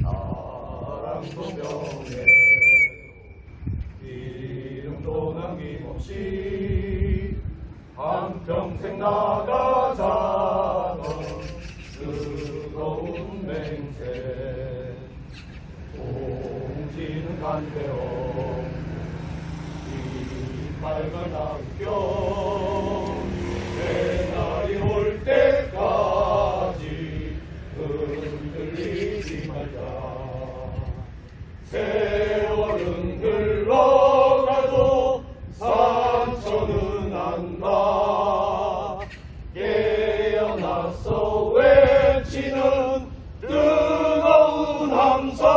사랑도 명예 이름도 남김없이 한평생 나가자던 뜨거운 맹세 공지는 간대어 이 빨간 안경 내 날이 올 때까지 흔들리지 말자 세월은 흘러가도 상처는 안가 깨어나서 외치는 뜨거운 함성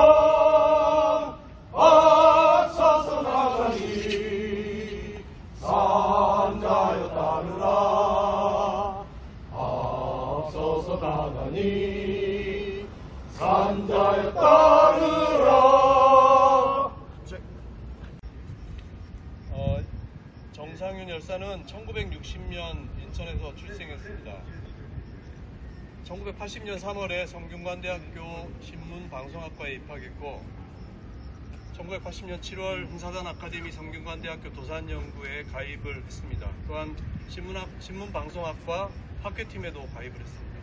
앞서서 나가니 산자여 따르라 앞서서 나가니 산자여 따르라. 정상윤 열사는 1960년 인천에서 출생했습니다. 1980년 3월에 성균관대학교 신문방송학과에 입학했고 1980년 7월 흥사단 아카데미 성균관대학교 도산연구회에 가입을 했습니다. 또한 신문방송학과 학교팀에도 가입을 했습니다.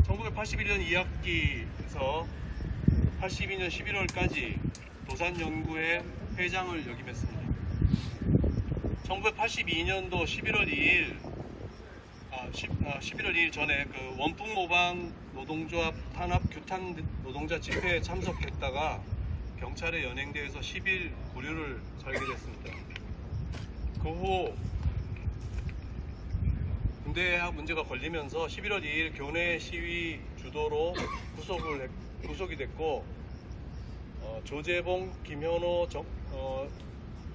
1981년 2학기에서 82년 11월까지 도산연구회 회장을 역임했습니다. 1982년도 11월 2일 전에 그 원풍모방 노동조합 탄압 규탄 노동자 집회에 참석했다가 경찰에 연행돼서 10일 구류를 살게 됐습니다. 그 후 군대 문제가 걸리면서 11월 2일 교내 시위 주도로 구속이 됐고 조재봉, 김현호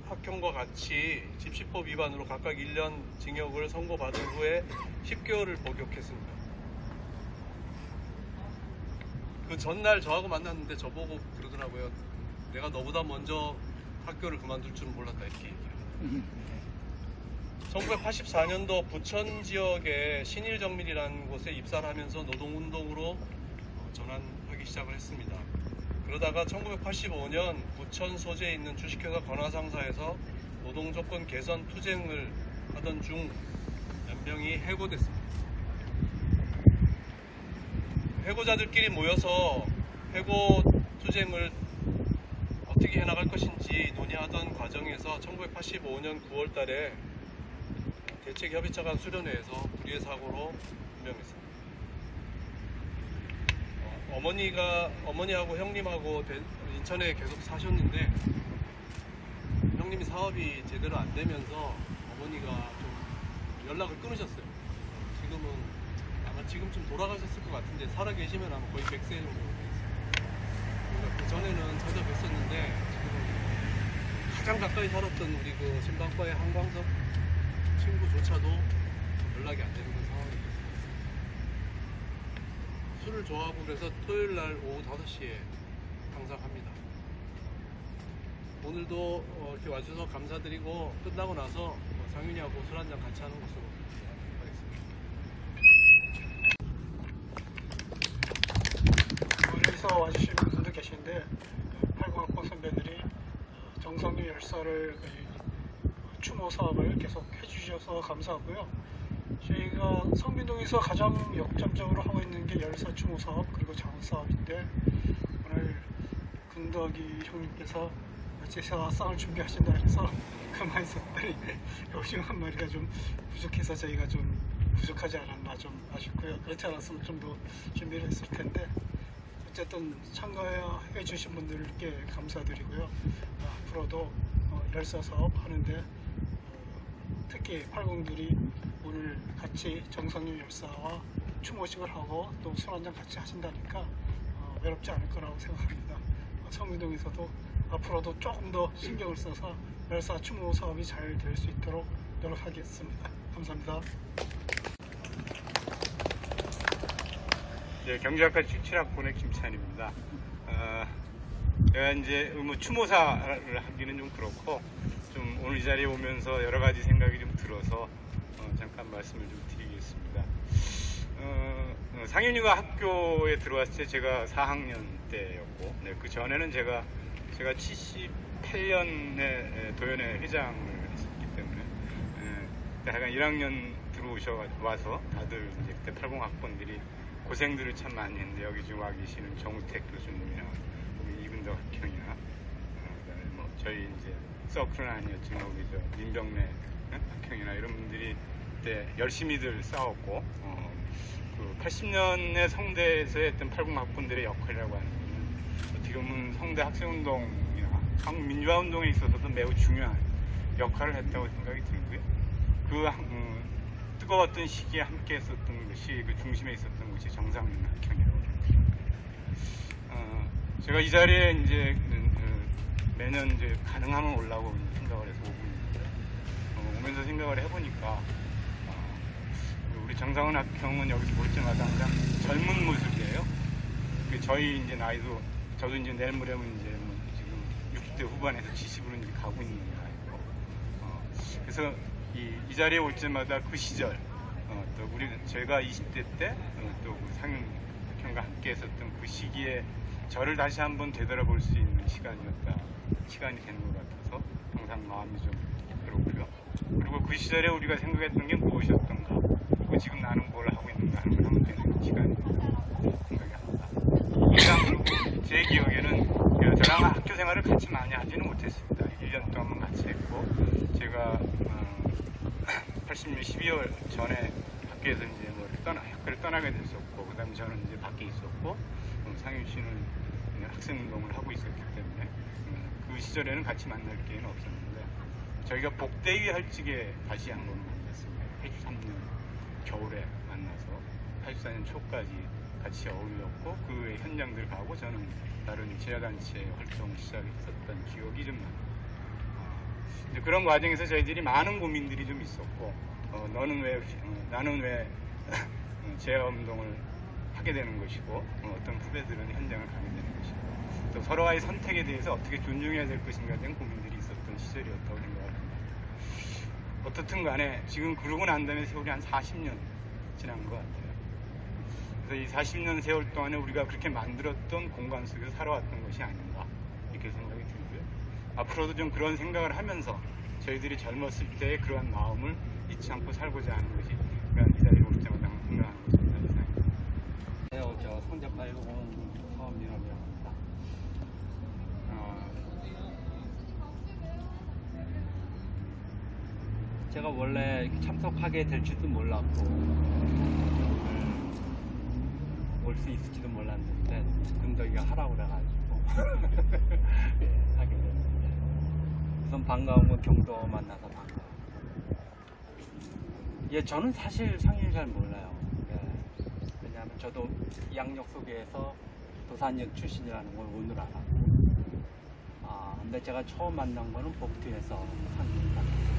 학형과 같이 집시법 위반으로 각각 1년 징역을 선고받은 후에 10개월을 복역했습니다. 그 전날 저하고 만났는데 저보고 그러더라고요. 내가 너보다 먼저 학교를 그만둘 줄은 몰랐다 이렇게 얘기해요. 1984년도 부천 지역의 신일정밀이라는 곳에 입사를 하면서 노동운동으로 전환하기 시작을 했습니다. 그러다가 1985년 부천 소재에 있는 주식회사 건화상사에서 노동조건 개선 투쟁을 하던 중 몇 명이 해고됐습니다. 해고자들끼리 모여서 해고 투쟁을 어떻게 해나갈 것인지 논의하던 과정에서 1985년 9월 달에 대책협의체가 수련회에서 불의의 사고로 운명했습니다. 어머니하고 형님하고 인천에 계속 사셨는데 형님이 사업이 제대로 안 되면서 어머니가 좀 연락을 끊으셨어요. 지금은 아마 지금쯤 돌아가셨을 것 같은데 살아 계시면 아마 거의 100세 정도 되겠어요. 그 전에는 찾아뵀었는데 지금 가장 가까이 살았던 우리 그 신방과의 한광석 친구조차도 연락이 안 되는 상황이에요. 술을 좋아하고 그래서 토요일날 오후 5시에 항상 합니다. 오늘도 이렇게 와주셔서 감사드리고 끝나고 나서 상윤이하고 술 한잔 같이 하는 것으로 하겠습니다. 멀리서 와주신 분들도 계신데 80학번 선배들이 정상윤 열사를 추모 사업을 계속 해주셔서 감사하고요. 저희가 성민동에서 가장 역점적으로 하고 있는 게 열사 추모 사업 그리고 장원 사업인데 오늘 군덕이 형님께서 제사상을 준비하신다 해서 가만히 있었더니 오징어 한 마리가 좀 부족해서 저희가 좀 부족하지 않았나 좀 아쉽고요. 그렇지 않았으면 좀 더 준비를 했을 텐데 어쨌든 참가해 주신 분들께 감사드리고요. 앞으로도 열사 사업 하는데 특히 80들이 오늘 같이 정상윤 열사와 추모식을 하고 또 술 한잔 같이 하신다니까 외롭지 않을 거라고 생각합니다. 성민동에서도 앞으로도 조금 더 신경을 써서 열사 추모 사업이 잘 될 수 있도록 노력하겠습니다. 감사합니다. 네, 경제학과 77학번의 김찬입니다. 제가 이제 의무 추모사를 하기는 좀 그렇고 좀 오늘 이 자리에 오면서 여러 가지 생각이 좀 들어서 잠깐 말씀을 좀 드리겠습니다. 상윤이가 학교에 들어왔을 때 제가 4학년 때였고, 네, 그 전에는 제가 78년에 도연회 회장을 했었기 때문에, 약간 1학년 들어와서 다들 이제 그때 80학번들이 고생들을 참 많이 했는데, 여기 지금 와 계시는 정우택 교수님이나 우리 이근덕 학형이나 그다음에 뭐 저희 이제 서클은 아니었지만 우리 저 민병래 학형이나 이런 분들이 그때 열심히들 싸웠고, 그 80년에 성대에서 했던 80학번들의 역할이라고 하는 것은 어떻게 보면 성대 학생운동이나 한국 민주화운동에 있어서도 매우 중요한 역할을 했다고 생각이 들고요. 그 뜨거웠던 시기에 함께 했었던 것이, 그 중심에 있었던 것이 정상윤 학형이라고 생각합니다. 제가 이 자리에 이제 매년 이제 가능하면 올라오고 생각을 해서 오고 있는데, 오면서 생각을 해보니까 우리 정상훈 학형은 여기서 볼 때마다 항상 젊은 모습이에요. 저희 이제 나이도, 저도 이제 내일 모레면 이제 뭐 지금 60대 후반에서 70으로 이제 가고 있는 나이고, 그래서 이 자리에 올 때마다 그 시절, 또 우리 제가 20대 때 또 상윤 학형과 함께 했었던 그 시기에 저를 다시 한번 되돌아볼 수 있는 시간이 되는 것 같아서 항상 마음이 좀 그렇고요. 그리고 그 시절에 우리가 생각했던 게 무엇이었던가, 그리고 지금 나는 뭘 하고 있는가 하는 걸 한번 되는 시간이 생각이 합니다. 그리고 제 기억에는 저랑 학교 생활을 같이 많이 하지는 못했습니다. 1년 동안만 같이 했고, 제가 80년 12월 전에 학교에서 이제 뭐 학교를 떠나게 됐었고, 그 다음에 저는 이제 밖에 있었고, 상윤 씨는 학생운동을 하고 있었기 때문에 그 시절에는 같이 만날 기회는 없었는데, 저희가 복대위 할직에 다시 한 번 만났습니다. 83년 겨울에 만나서 84년 초까지 같이 어울렸고, 그 현장들 가고 저는 다른 지하단체 활동을 시작했었던 기억이 좀 납니다. 이제 그런 과정에서 저희들이 많은 고민들이 좀 있었고, 나는 왜 재활운동을 하게 되는 것이고, 어떤 후배들은 현장을 가게 되는 것이고, 또 서로와의 선택에 대해서 어떻게 존중해야 될 것인가에 대한 고민들이 있었던 시절이었다고 생각을 합니다. 어떻든 간에 지금 그러고 난 다음에 세월이 한 40년 지난 것 같아요. 그래서 이 40년 세월 동안에 우리가 그렇게 만들었던 공간 속에서 살아왔던 것이 아닌가, 이렇게 생각이 들고요. 앞으로도 좀 그런 생각을 하면서 저희들이 젊었을 때의 그러한 마음을 잊지 않고 살고자 하는 것이, 그러니까 이 자리에 올 때마다 생각하는 것입니다. 이상입니다. 네, 저 성대발공 서민원이라고 합니다. 제가 원래 이렇게 참석하게 될 줄도 몰랐고, 올 수 있을지도 몰랐는데 금덕이가 하라고 그래가지고 하게 됐는데, 우선 반가운 건 경도 만나서 반가워. 예, 저는 사실 상윤이 잘 몰라요. 예, 왜냐하면 저도 양력 속에서 도산역 출신이라는 걸 오늘 알았고, 근데 제가 처음 만난 거는 복도에서 상윤이 만났어요.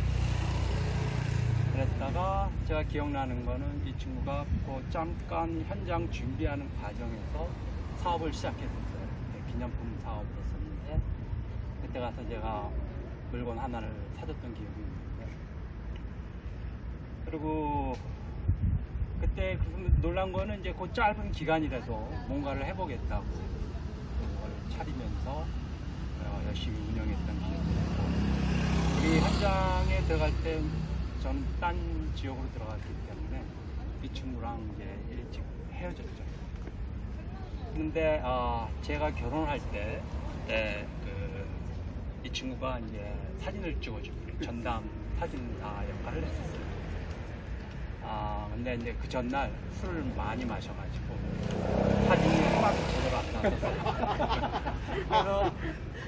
그랬다가 제가 기억나는 거는 이 친구가 그 잠깐 현장 준비하는 과정에서 사업을 시작했었어요. 기념품 사업을 했었는데, 그때 가서 제가 물건 하나를 사줬던 기억이 있는데, 그리고 그때 놀란 거는 이제 그 짧은 기간이라도 뭔가를 해보겠다고 그걸 차리면서 열심히 운영했던 기억이 있고, 우리 현장에 들어갈 때 저는 딴 지역으로 들어갔기 때문에 이 친구랑 이제 일찍 헤어졌죠. 근데 제가 결혼할 때 이 친구가 이제 사진을 찍어주고 전담 사진사 역할을 했었어요. 근데 이제 그 전날 술을 많이 마셔가지고 사진이 하나도 제대로 안 나왔었어요. 그래서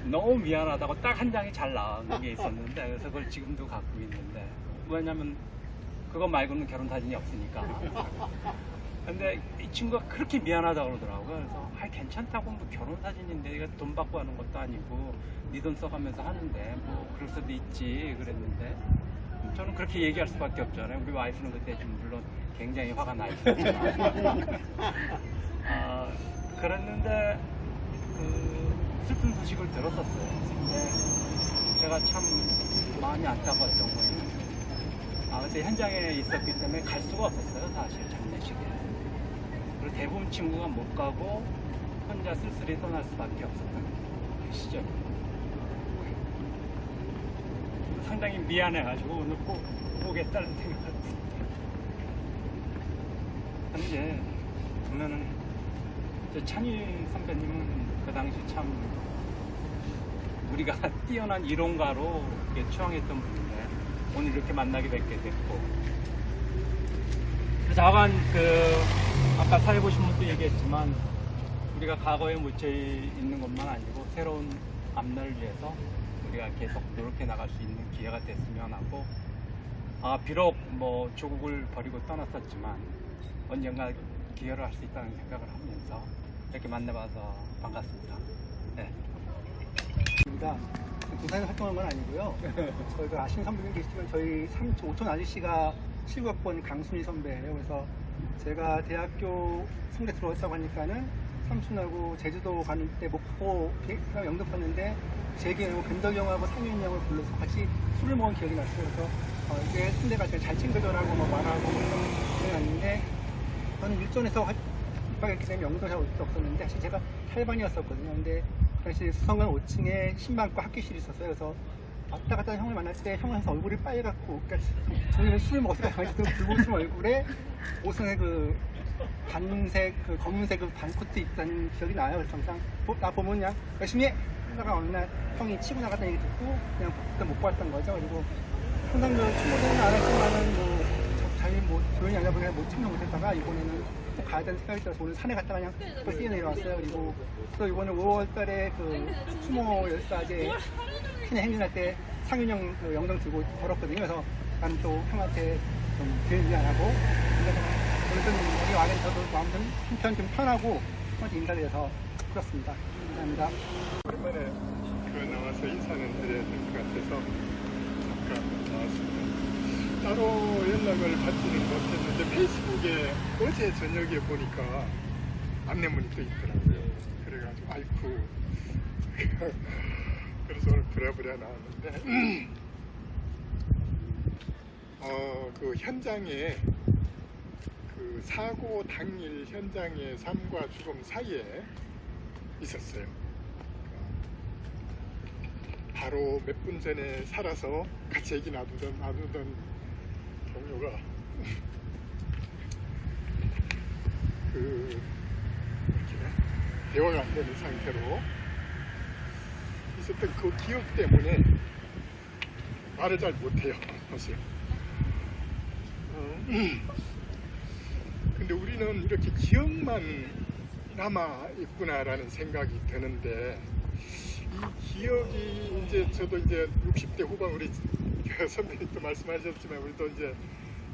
너무 미안하다고 딱 한 장이 잘 나온 게 있었는데, 그래서 그걸 지금도 갖고 있는데, 왜냐면 그거 말고는 결혼 사진이 없으니까. 근데 이 친구가 그렇게 미안하다고 그러더라고요. 그래서 괜찮다고, 뭐 결혼 사진인데 이거 돈 받고 하는 것도 아니고 네 돈 써가면서 하는데 뭐 그럴 수도 있지 그랬는데, 저는 그렇게 얘기할 수밖에 없잖아요. 우리 와이프는 그때 좀 물론 굉장히 화가 나 있었지만 그랬는데 그 슬픈 소식을 들었었어요. 근데 제가 참 마음이 안타까웠던 거는 그때 현장에 있었기 때문에 갈 수가 없었어요, 사실 장례식에. 그리고 대부분 친구가 못 가고 혼자 쓸쓸히 떠날 수밖에 없었던 그 시절. 상당히 미안해가지고 오늘 꼭 오겠다는 생각을 했습니다. 근데 보면은 찬희 선배님은 그 당시 참 우리가 뛰어난 이론가로 이렇게 추앙했던 분인데 오늘 이렇게 만나게 뵙게 됐고, 자관 아까 사회 보신 분도 얘기했지만 우리가 과거에 묻혀 있는 것만 아니고 새로운 앞날을 위해서 우리가 계속 노력해 나갈 수 있는 기회가 됐으면 하고, 비록 뭐 조국을 버리고 떠났었지만 언젠가 기여를 할 수 있다는 생각을 하면서 이렇게 만나봐서 반갑습니다. 네. 부산에 활동한 건 아니고요. 저희가 아시는 선배님 계시지만 저희 삼촌, 오촌 아저씨가 7학번 강순희 선배예요. 그래서 제가 대학교 성대 들어왔다고 하니까는 삼촌하고 제주도 가는 때 목포 영등포였는데 제기 형하고 변덕이 형하고 상윤이 형을 불러서 같이 술을 먹은 기억이 났어요. 그래서 이제 순대 갈 때 잘 챙겨줘라고 막 말하고 그런 기억이 났는데, 저는 일전에서 입학했기 때문에 영등포에 잘 올 수 없었는데 사실 제가 8반이었었거든요. 근데 당시 수성관 5층에 신방과 학교실이 있었어요. 그래서 왔다 갔다 형을 만날 때 형은 항상 얼굴이 빨갛고, 그러니까 저희는 술을 먹었으니까 붉은 얼굴에 옷은 그 단색, 그 검은색 그 반코트 입다는 기억이 나요. 그래서 항상 나 보면 그냥 열심히 해! 하다가 어느 날 형이 치고 나갔다는 얘기 듣고 그냥 그때 못 봤던 거죠. 그리고 항상 그 친구들은 알았지만은 조용히 앉아보니까 못 참여 못했다가 이번에는 꼭 가야 되는 생각이 들어서 오늘 산에 갔다가 그냥 또 뛰어내려왔어요. 그리고 또 이번에 5월 달에 그 추모 열사제 신의 행진할 때 상윤 형 그 영상 들고 걸었거든요. 그래서 나는 또 형한테 좀 드리지 안 하고, 오늘 여기 와서 저도 마음 좀 한편 좀 편하고 형한테 인사드려서 그렇습니다. 감사합니다. 오랜만에 나와서 인사는 드려야 될 것 같아서 잠깐 나왔습니다. 따로 연락을 받지는 못했는데 페이스북에 어제 저녁에 보니까 안내문이 또 있더라고요. 그래가지고 아이쿠 그래서 오늘 부랴부랴 나왔는데 그 현장에 그 사고 당일 현장의 삶과 죽음 사이에 있었어요. 바로 몇 분 전에 살아서 같이 얘기 나누던 동료가 대화가 안 되는 상태로 있었던 그 기억 때문에 말을 잘 못해요, 사실. 근데 우리는 이렇게 기억만 남아 있구나라는 생각이 드는데, 이 기억이 이제 저도 이제 60대 후반, 우리 선배님도 말씀하셨지만 우리도 이제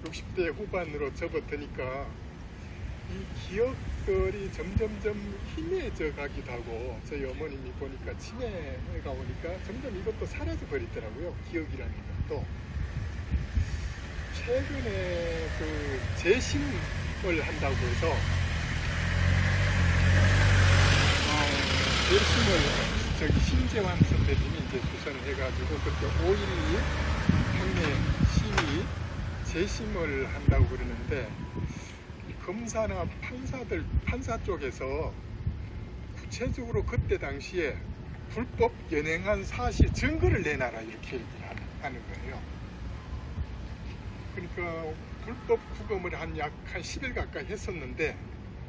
60대 후반으로 접어드니까 이 기억들이 점점점 희미해져 가기도 하고, 저희 어머님이 보니까 치매가 오니까 점점 이것도 사라져 버리더라고요. 기억이라는 것도. 최근에 그 재심을 한다고 해서 재심을 신재환 선배님이 이제 주선을 해가지고 그때 5.12 혁명 시위 재심을 한다고 그러는데, 검사나 판사 쪽에서 구체적으로 그때 당시에 불법 연행한 사실 증거를 내놔라 이렇게 얘기를 하는 거예요. 그러니까 불법 구금을 약 한 10일 가까이 했었는데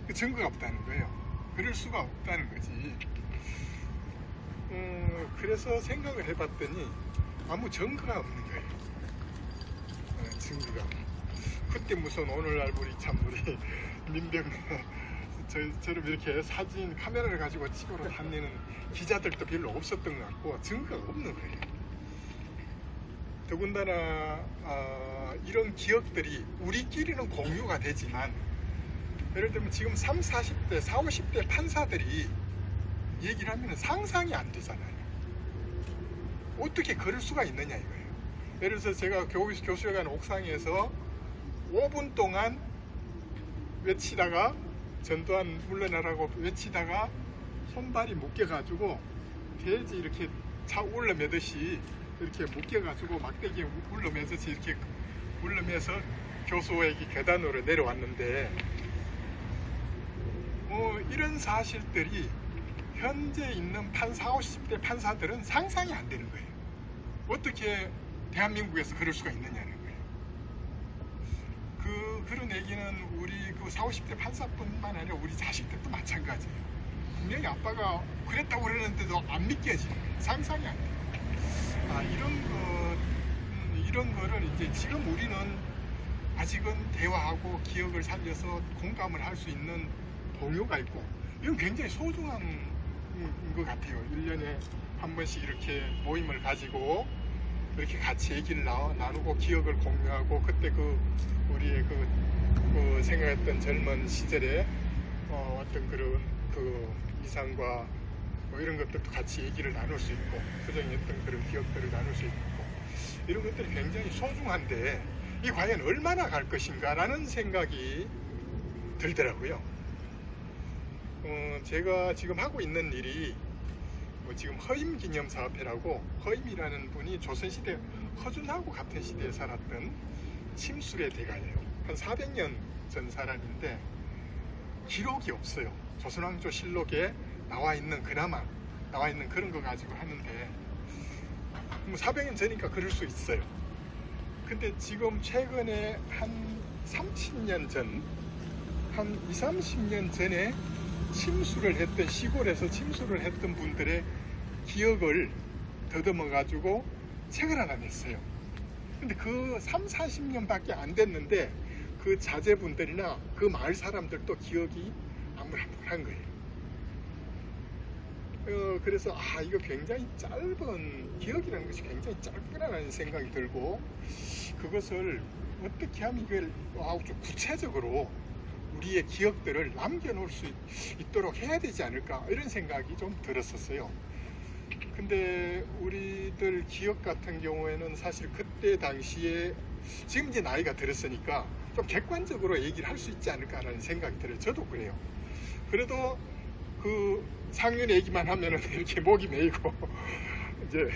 그 증거가 없다는 거예요. 그럴 수가 없다는 거지. 그래서 생각을 해봤더니 아무 증거가 없는 거예요. 증거가. 그때 무슨 오늘날 우리 민병 저처럼 이렇게 사진 카메라를 가지고 찍으러 다니는 기자들도 별로 없었던 것 같고 증거가 없는 거예요. 더군다나 이런 기억들이 우리끼리는 공유가 되지만, 예를 들면 지금 30, 40대, 40, 50대 판사들이 얘기를 하면 상상이 안 되잖아요. 어떻게 그럴 수가 있느냐 이거예요. 예를 들어서 제가 교수회관 옥상에서 5분 동안 외치다가 전두환 물러나라고 외치다가 손발이 묶여가지고 돼지 이렇게 차 올라매듯이 이렇게 묶여가지고 막대기에 올라매듯이 이렇게 울릉에서 교수회기 계단으로 내려왔는데 이런 사실들이 현재 있는 판사 50대 판사들은 상상이 안 되는 거예요. 어떻게 대한민국에서 그럴 수가 있느냐는 거예요. 그런 얘기는 우리 그 40, 50대 판사뿐만 아니라 우리 자식들도 마찬가지예요. 분명히 아빠가 그랬다고 그러는데도 안 믿겨지는 거예요. 상상이 안 돼요. 이런 거를 이제 지금 우리는 아직은 대화하고 기억을 살려서 공감을 할 수 있는 동요가 있고, 이건 굉장히 소중한 것 같아요. 1년에 한 번씩 이렇게 모임을 가지고 이렇게 같이 얘기를 나누고 기억을 공유하고, 그때 우리의 생각했던 젊은 시절에 어떤 그런 이상과 이런 것들도 같이 얘기를 나눌 수 있고, 소정했던 그런 기억들을 나눌 수 있고, 이런 것들이 굉장히 소중한데 이 과연 얼마나 갈 것인가 라는 생각이 들더라고요. 제가 지금 하고 있는 일이 지금 허임기념사업회라고, 허임이라는 분이 조선시대 허준하고 같은 시대에 살았던 침술의 대가예요. 한 400년 전 사람인데 기록이 없어요. 조선왕조실록에 그나마 나와 있는 그런 거 가지고 하는데, 400년 전이니까 그럴 수 있어요. 근데 지금 최근에 한 30년 전, 한 20, 30년 전에 시골에서 침수를 했던 분들의 기억을 더듬어 가지고 책을 하나 냈어요. 근데 그 3, 40년밖에 안 됐는데 그 자제분들이나 그 마을 사람들도 기억이 아무렇한 거예요. 그래서 이거 굉장히 짧은, 기억이라는 것이 굉장히 짧구나라는 생각이 들고, 그것을 어떻게 하면 이걸 좀 구체적으로 우리의 기억들을 남겨놓을 수 있도록 해야 되지 않을까, 이런 생각이 좀 들었었어요. 근데 우리들 기억 같은 경우에는 사실 그때 당시에, 지금 이제 나이가 들었으니까 좀 객관적으로 얘기를 할 수 있지 않을까라는 생각이 들어요. 저도 그래요. 그래도 상윤 얘기만 하면은 이렇게 목이 메이고 이제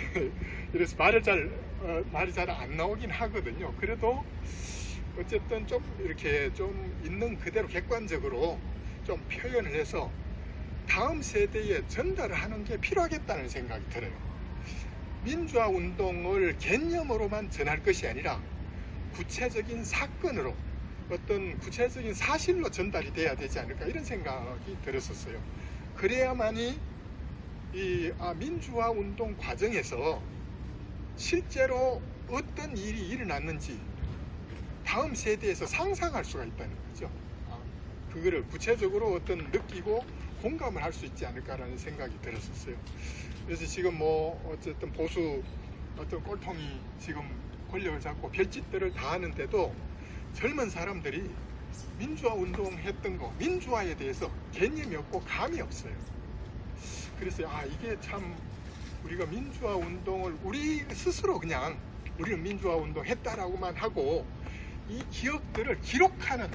이래서 말이 잘 안 나오긴 하거든요. 그래도 어쨌든 좀 이렇게 좀 있는 그대로 객관적으로 좀 표현을 해서 다음 세대에 전달을 하는 게 필요하겠다는 생각이 들어요. 민주화 운동을 개념으로만 전할 것이 아니라 구체적인 사건으로, 어떤 구체적인 사실로 전달이 돼야 되지 않을까, 이런 생각이 들었었어요. 그래야만이 민주화 운동 과정에서 실제로 어떤 일이 일어났는지 다음 세대에서 상상할 수가 있다는 거죠. 그거를 구체적으로 느끼고 공감을 할 수 있지 않을까라는 생각이 들었었어요. 그래서 지금 어쨌든 보수 어떤 꼴통이 지금 권력을 잡고 별짓들을 다 하는데도 젊은 사람들이 민주화 운동했던 거, 민주화에 대해서 개념이 없고 감이 없어요. 그래서 이게 참, 우리가 민주화 운동을 우리 스스로 그냥 우리는 민주화 운동 했다라고만 하고 이 기억들을 기록하는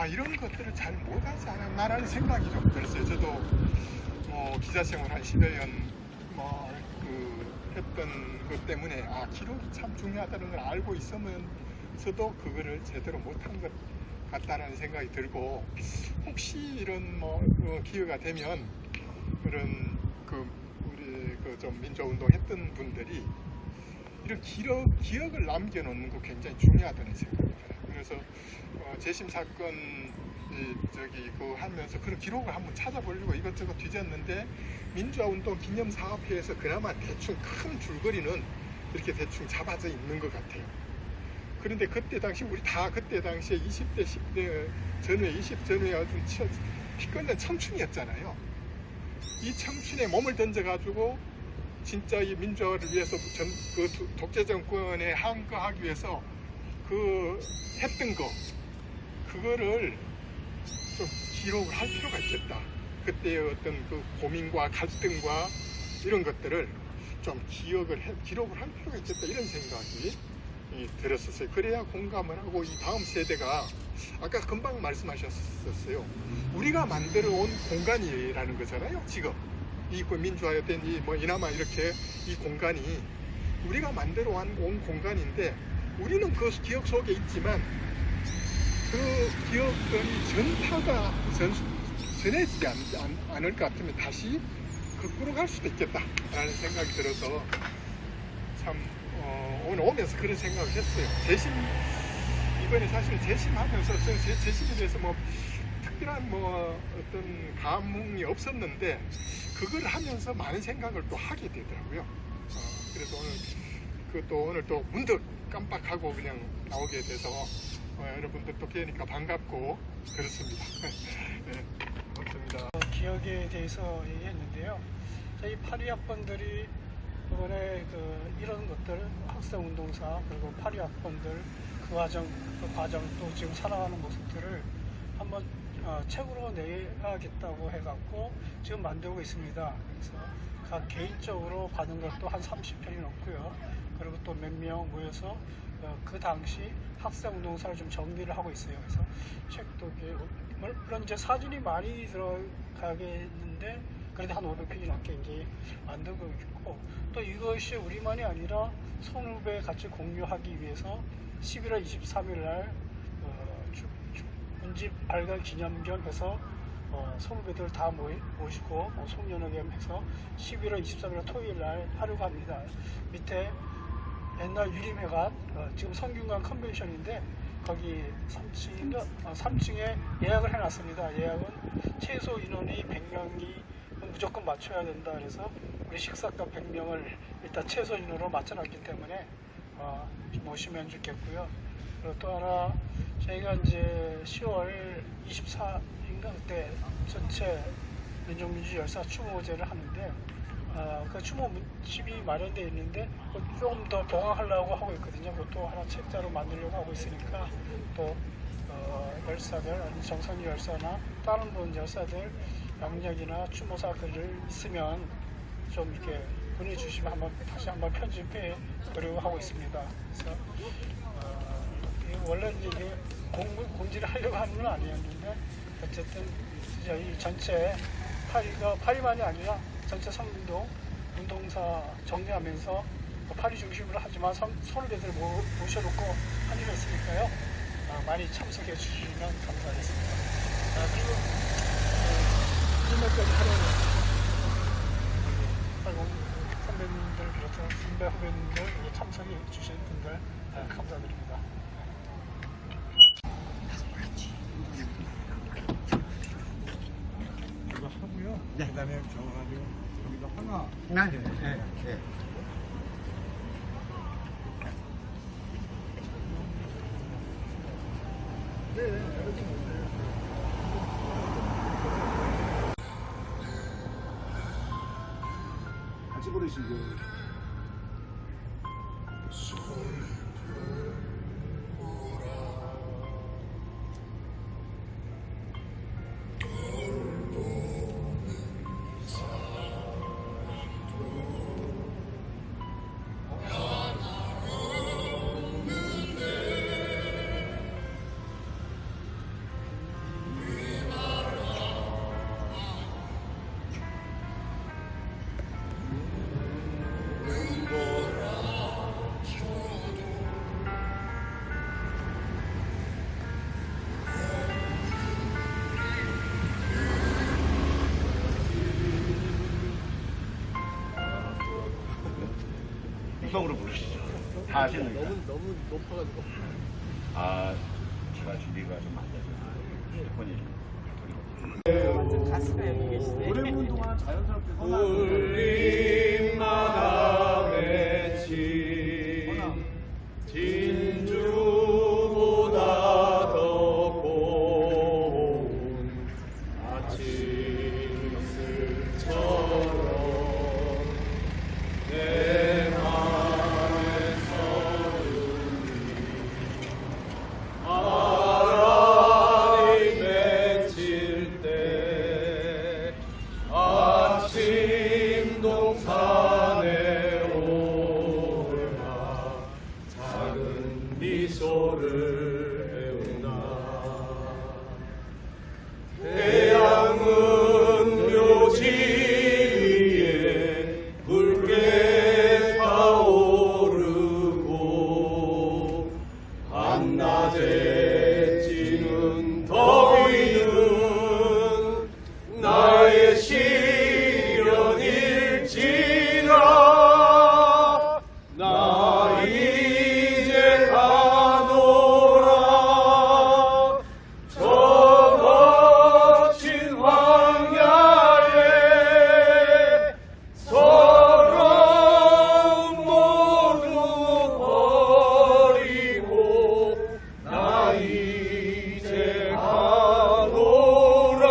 이런 것들을 잘 못하지 않았나라는 생각이 좀 들었어요. 저도 기자 생활 한 10여 년 했던 것 때문에 기록이 참 중요하다는 걸 알고 있으면서도 그거를 제대로 못한 것 같다는 생각이 들고, 혹시 이런 기회가 되면 그런 우리 좀 민주화 운동 했던 분들이 이런 기억을 남겨놓는 거 굉장히 중요하다는 생각이 들어요. 그래서 재심 사건 하면서 그런 기록을 한번 찾아보려고 이것저것 뒤졌는데, 민주화 운동 기념 사업회에서 그나마 대충 큰 줄거리는 이렇게 대충 잡아져 있는 것 같아요. 그런데 그때 당시 우리 다 그때 당시에 20대 10대 전후에 20 전후에 아주 피끓는 청춘이었잖아요. 이 청춘에 몸을 던져가지고 진짜 이 민주화를 위해서 독재 정권에 항거하기 위해서 했던 거, 그거를 좀 기록을 할 필요가 있겠다. 그때의 어떤 고민과 갈등과 이런 것들을 좀 기록을 할 필요가 있겠다, 이런 생각이 들었었어요. 그래야 공감을 하고 이 다음 세대가, 아까 금방 말씀하셨었어요. 우리가 만들어 온 공간이라는 거잖아요. 지금 이 민주화에 된 이나마 이렇게 이 공간이 우리가 만들어 온 공간인데, 우리는 그 기억 속에 있지만 그 기억들이 전파가 전해지지 않을 것 같으면 다시 거꾸로 갈 수도 있겠다라는 생각이 들어서 참 오늘 오면서 그런 생각을 했어요. 이번에 사실 재심하면서 재심에 대해서 뭐 특별한 뭐 어떤 감흥이 없었는데 그걸 하면서 많은 생각을 또 하게 되더라고요. 그래서 오늘 또 문득 깜빡하고 그냥 나오게 돼서 여러분들 또 뵈니까 반갑고 그렇습니다. 네, 감사합니다. 기억에 대해서 얘기했는데요. 저희 82학번들이 이번에 이런 것들 학생운동사 그리고 82학번들 그 과정 또 지금 살아가는 모습들을 한번 책으로 내야겠다고 해갖고 지금 만들고 있습니다. 그래서 각 개인적으로 받은 것도 한 30편이 넘고요. 그리고 또 몇 명 모여서 그 당시 학생운동사를 좀 정리를 하고 있어요. 그래서 책도 물론 이제 사진이 많이 들어가겠는데 그래도 한 500페이지 넘게 이제 만들고 있고, 또 이것이 우리만이 아니라 선후배 같이 공유하기 위해서 11월 23일 날 군집 발간 기념 겸 해서 선후배들 다 모시고 송년회 겸 해서 11월 23일 토요일 날 하려고 합니다. 밑에 옛날 유림회관 지금 성균관 컨벤션인데 거기 3층에 예약을 해놨습니다. 예약은 최소 인원이 100명이 무조건 맞춰야 된다. 그래서 우리 식사값 100명을 일단 최소 인원으로 맞춰놨기 때문에 모시면 좋겠고요. 그리고 또 하나 저희가 이제 10월 24일인가 그때 전체 민족민주 열사 추모제를 하는데 그 추모집이 마련되어 있는데 조금 더 보강하려고 하고 있거든요. 그것도 하나 책자로 만들려고 하고 있으니까 또 열사들 아니 정선희 열사나 다른 분 열사들 양력이나 추모사 글을 있으면 좀 이렇게 보내주시면 다시 한번 편집해 보려고 하고 있습니다. 그래서 원래 이게 공지를 하려고 하는 건 아니었는데 어쨌든 저희 전체 파리만이 아니라 전체 성민동 운동사 정리하면서 파리 중심으로 하지만 선후배들 모셔놓고 한 일이 있으니까요. 많이 참석해 주시면 감사하겠습니다. 그리고 마지막까지 하려는 선배님들 비롯해서 선배 후배님들 참석해 주신 분들 감사드립니다. 이거 하고요. 네. 그다음에 적어가지고 여기다 하나. 네. 같이 부르시고. 음성으로 부르시죠. 다 하시는 거예요. 너무 높아가지고. 제가 준비가 좀 안 돼서 휴대폰이 좀 오래 부른 동안 자연스럽게 울림마다 맺힌 진주보다 더 고운 아침술처럼 내 맘에 서름이 아란이 맺힐 때 아침 동산 이제 가노라.